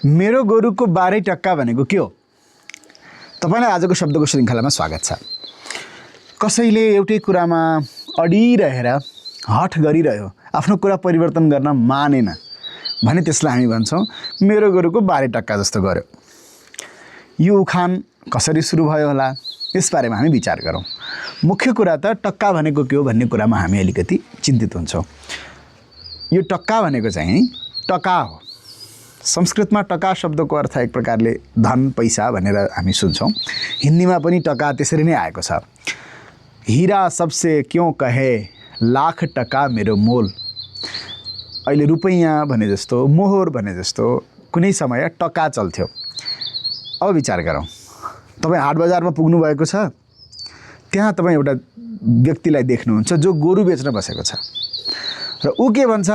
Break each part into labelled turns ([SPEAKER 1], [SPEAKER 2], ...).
[SPEAKER 1] मेरो गोरुको 12 टक्का भनेको के हो? तपाईलाई आजको शब्दको श्रृङ्खलामा स्वागत छ। कसैले एउटै कुरामा अडिरहेर हठ गरिरह्यो, आफ्नो कुरा परिवर्तन गर्न मानेन भने त्यसलाई हामी भन्छौँ मेरो गोरुको 12 टक्का जस्तो गर्यो। यो उखान कसरी सुरु भयो होला यसबारेमा हामी विचार गरौँ। मुख्य कुरा त टक्का भनेको के हो भन्ने कुरामा हामी अलिकति चिन्तित हुन्छौँ। यो टक्का भनेको चाहिँ टका हो। संस्कृतमा टका शब्दको अर्थ एक प्रकारले धन पैसा भनेर हामी सुन्छौँ। हिन्दीमा पनि टका त्यसरी नै आएको छ। हीरा सबसे क्यों कहे लाख टका मेरो मोल। अहिले रुपैयाँ भने जस्तो मोहर भने जस्तो कुनै समय टका चल्थ्यो। अब विचार गरौँ, तपाईँ हाट बजारमा पुग्नु भएको छ, त्यहाँ तपाईँ एउटा व्यक्तिलाई देख्नुहुन्छ जो गोरु बेच्न बसेको छ र ऊ के भन्छ,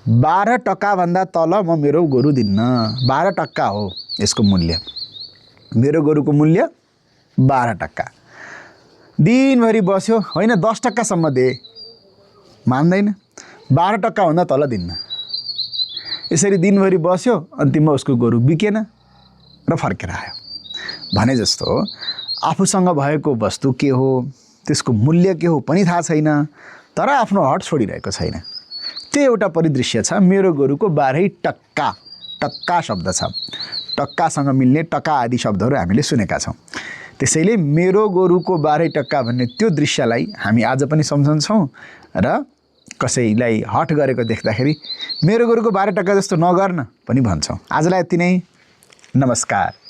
[SPEAKER 1] 12 टका भन्दा तल म मेरो गोरु दिन्न। 12 टक्का हो यसको मूल्य। मेरो गोरुको मूल्य 12 टक्का। दिनभरि बस्यो, होइन 10 टक्कासम्म दे, मान्दैन। 12 टक्का भन्दा तल दिन्न। यसरी दिनभरि बस्यो, अन्तिममा उसको गोरु बिकेन र फर्केर आयो। भने जस्तो आफूसँग भएको वस्तु के हो, त्यसको मूल्य के हो पनि थाहा छैन, तर आफ्नो हट छोडिरहेको छैन। त्यो एउटा परिदृश्य छ। मेरो गोरुको 12 टक्का। टक्का शब्द छ, टक्कासँग मिल्ने टका आदि शब्दहरू हामीले सुनेका छौँ। त्यसैले मेरो गोरुको 12 टक्का भन्ने त्यो दृश्यलाई हामी आज पनि सम्झन्छौँ र कसैलाई हट गरेको देख्दाखेरि मेरो गोरुको 12 टक्का जस्तो नगर्न पनि भन्छौँ। आजलाई यति नै। नमस्कार।